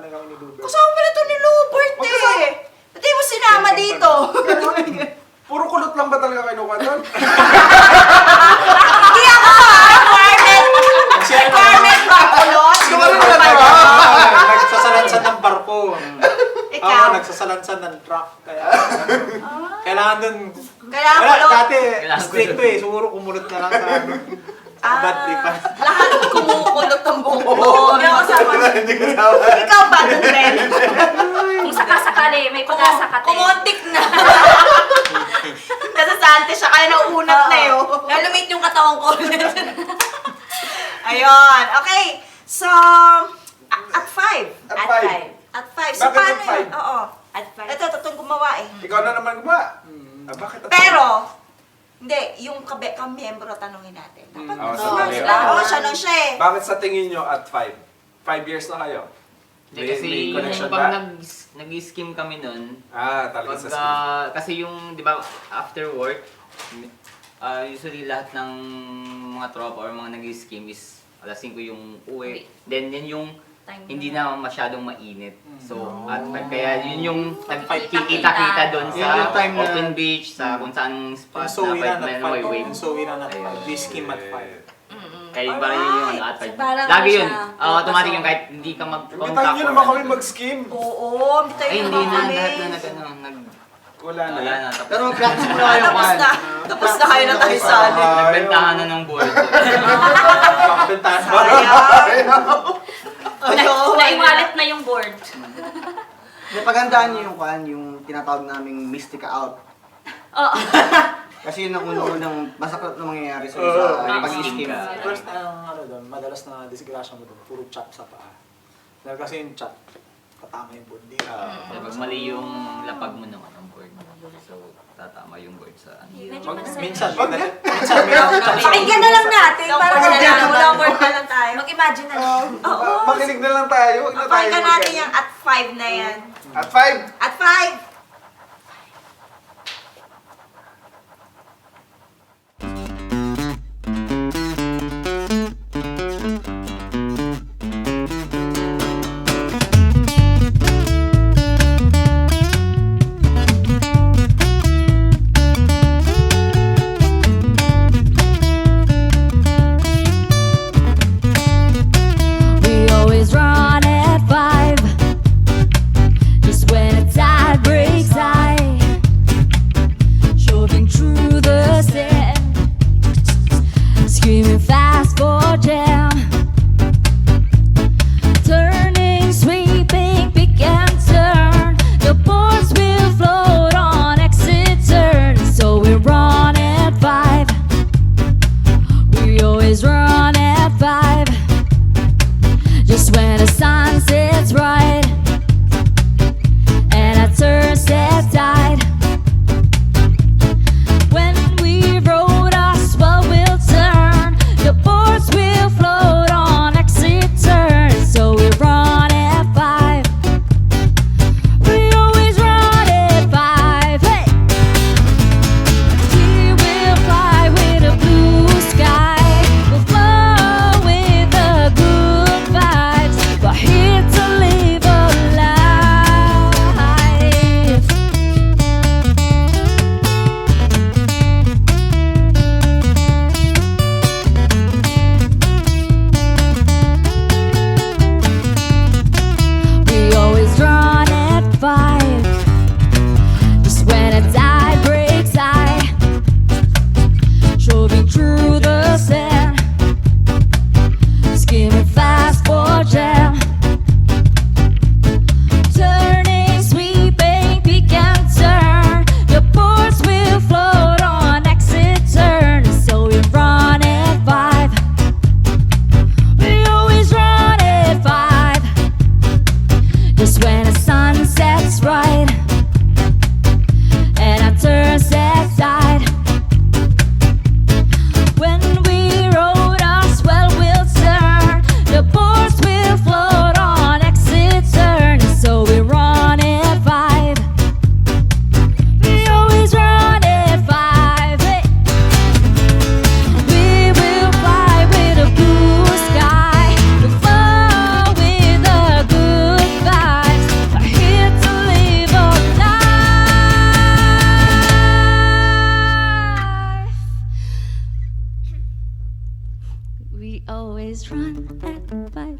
kami ni Luber. Kasama pala ito ni Lubert eh. Ba't di mo sinama dito? Puro kulot lang ba talaga kayo doon? Hindi ako requirement ba kulot? Nagsasalansan ng barko. Ikaw? Ako, nagsasalansan ng truck. Kaya, kailangan dun, Kailangan wala, kulot. dati, Kailangan strict to eh. Siguro kumunot na lang sa bad trip pa. Lahat kumukulot ang buko. Hindi ako kasama. Hindi ko tama. Ikaw ba, Dren? Kung sakasakali, may pag-asa ka, te. Kumuntik na. Nasasante siya, kaya nauunat na yun. Nalumit yung katawan ko. Ayun, okay. So, at 5. At five. At 5. So, Bakit at paano five? yun? Oo. At 5. Ito, totoong gumawa eh. Ikaw na naman gumawa. Bakit? Pero, Hindi, yung kamiyembro tanungin natin. Dapat Oh, si so Mars kayo. lang. Oo, siya lang siya eh. Bakit sa tingin nyo at 5? 5 years na kayo? Hindi, kasi connection yung pag ba? nag-scheme kami nun, Talaga pag, sa school. kasi yung, di ba, after work, usually lahat ng mga tropa or mga nag-scheme is alas 5 yung uwi. Then yan yung hindi na masyadong mainit. So, at kaya yun yung nagkikita-kita doon Yun yung sa time na- open beach, sa kung saan spot So, we na ran at pwede may 5. wave. So, we ran at Ayun. 5. We scheme at 5. Kaya yung parang yun yung at 5. Parang Lagi ano yun. siya, Automatic focus yung kahit hindi ka mag-contact. Imbitahin nyo or naman kami ano. mag-scheme. Oo, bitayin Ay, hindi naman na. kami. Lahat na Wala na. wala na. Tapos Pero practice mo na kayo, Tapos Kwan. na. Tapos na kayo na tayo sa alin. nagbentahan na ng board. Kapintahan ba? Naiwalit na yung board. Napagandaan niyo yung Kwan, yung tinatawag naming Mystica Out. Oo. Kasi yun ang unang masakit na mangyayari sa pag-scheme. First na madalas na disgrasya mo doon, puro chop sa paa. Dahil kasi yung chop, katama yung board dito. Kaya pag mali yung lapag mo naman ang board. So, tatama yung board sa ano. Medyo masaya. Minsan, Wag na. minsan may chop sa Pakinggan na lang natin. Para Wag na lang. wala board na lang tayo. Mag-imagine na lang. Oo. Makinig na lang tayo. Huwag na tayo. Pakinggan natin yung at 5 na yan. At 5. At 5! We always run at 5, just when the tide breaks high, shoving through the sand, screaming fast for jam, turning, sweeping, pick and turn. The boards will float on exit turn, so we run at 5. We always run at 5. Just when the sun sets right and I turn set tide. When we rode our swell will turn, the boards will float on exit turn. So we run at 5. We always run at 5. Hey! We will fly with a blue sky. We'll flow with the good vibes. We're here to live a life. We always run at 5. Just when a tide breaks high, shoving through the sand, skimming fast for jam, turning, sweeping, pick and turn. The boards will float on exit turn, so we run at 5. We always run at 5. Just when the sun sets right and I turn set side. When we rode our swell will turn, the boards will float on exit turn, so we run at 5. We always run at 5. Hey! We will fly with a blue sky. We'll flow with the good vibes. We're here to live a life. We always run at 5.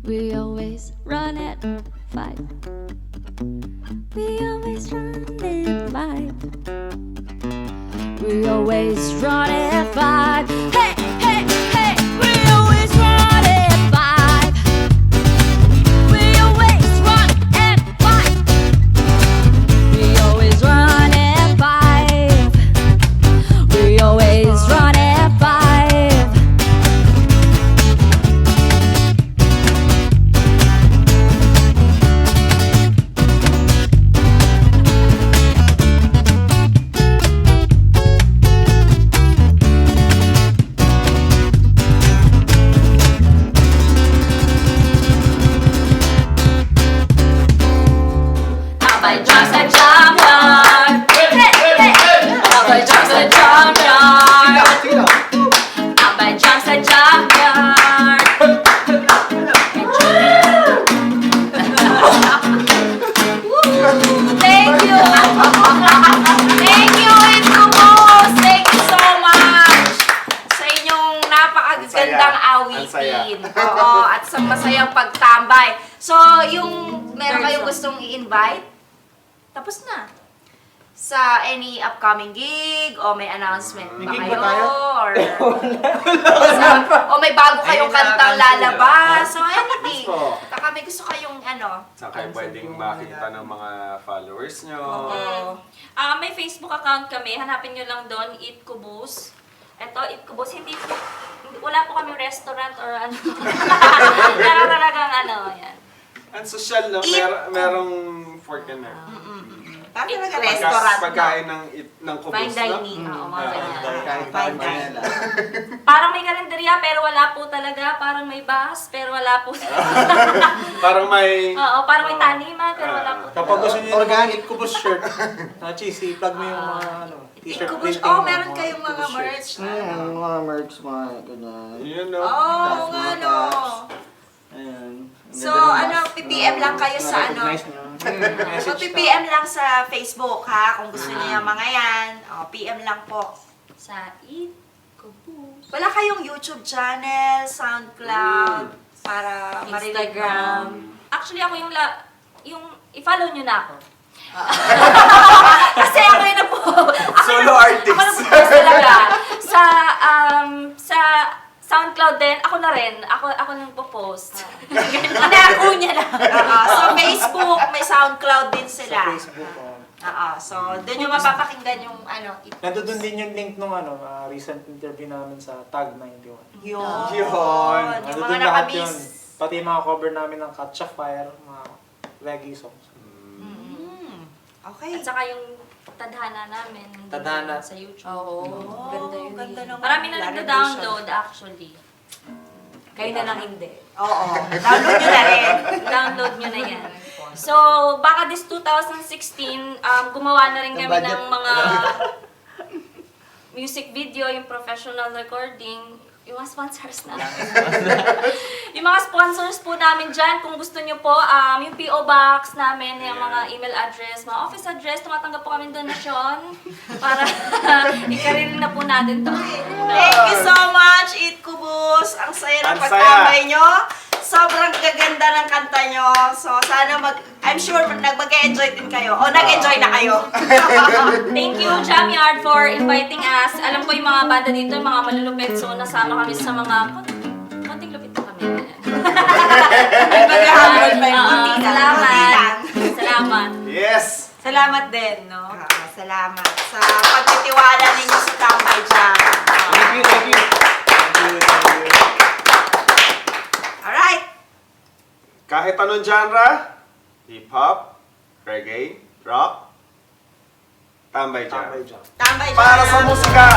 We always run at 5. We always run at 5. We always run at 5. Hey, hey, hey! We always run at 5. We always run at 5. We always run at 5. We always run at 5. magagandang Ang saya. awitin. Oo, at sa masayang pagtambay. So, yung meron kayong gustong i-invite, tapos na. Sa any upcoming gig, o may announcement ba May gig kayo? ba tayo? O may bago kayong Ayun na, kantang cancel. lalabas. So, anything. Po. Baka may gusto kayong ano. Saan kayo pwedeng makita ng mga followers nyo? May Facebook account kami. Hanapin nyo lang doon, Eat Kubus. Ito, Eat Kubus. Wala po kami restaurant or ano. Pero talagang ano, yan. Ang social, no? Merong fork and knife. Parang talaga It's restaurant. Pagkain ng kubos, Fine dining. no? Oo, mga ganyan. Kahit Fine Manila. Parang may kalendarya pero wala po talaga. Parang may bus pero wala po. Parang may... Oo, parang may taniman pero wala po. Kapag gusto niyo Organic. ng kubos shirt, cheesy, plug mo yung mga t-shirt Ikubos. printing. Oh, mo, meron mga kayong mga kubos shirt. merch. Mga merch, mga ganyan. Yun, no? Oh, Tapos nga mga no. caps. Ayan. Ang So, ganda ng ano, box. PPM lang kayo sa ano? recognize nyo. Mag-PPM lang sa Facebook, ha? Kung gusto niyo yung mga yan. O, PM lang po. Sa Eat Kubus. Wala kayong YouTube channel, SoundCloud, para marinig Instagram. mo? Actually, ako yung i-follow nyo na ako. Kasi ako yung Solo artist. Ako nagpo-post talaga. Sa SoundCloud din, ako na rin. Ako nagpo-post. Inako niya lang. Sa Facebook, may SoundCloud din Sa sila. Facebook. So, doon yung mapapakinggan yung ano. Nandun din yung link nung recent interview namin sa Tag 91. Yun. Yun. Yung Nandun mga lahat yun. nakamiss. Pati yung mga cover namin ng Catch a Fire, mga reggae songs. Okay. At saka yung tadhana namin. nandun Tadhana. Sa YouTube. Oo, Oh, ganda yun. ganda eh. naman. Marami na Lalo nagda-download actually. Kayo na lang hindi. Oo. Download nyo na rin. Download nyo na yan. So, baka this 2016, gumawa na rin kami ng mga music video, yung professional recording, yung mga sponsors na. Yung mga sponsors po namin dyan, kung gusto nyo po, yung PO Box namin, yung mga email address, mga office address, tumatanggap po kami donasyon para ikarilin na po natin to. Thank you so much, Eat Kubus. Ang saya ng Ang pagtambay nyo. Sobrang gaganda ng kanta nyo. So, sana I'm sure mag-enjoy din kayo. O, nag-enjoy na kayo. Thank you, Jamyard, for inviting us. Alam ko yung mga banda dito, yung mga malulupit, so nasama kami sa mga konting lupit na kami. Mag-hammer pa yung konti lang. Salamat. Salamat. Yes! Salamat din, no? Salamat sa pagtitiwala ninyo sa Tambay Jam. Thank you, thank you. Alright. Kahit anong genre, hip-hop, reggae, rock, tambay jam. Tambay Jam. Tambay Jam. Para sa musika!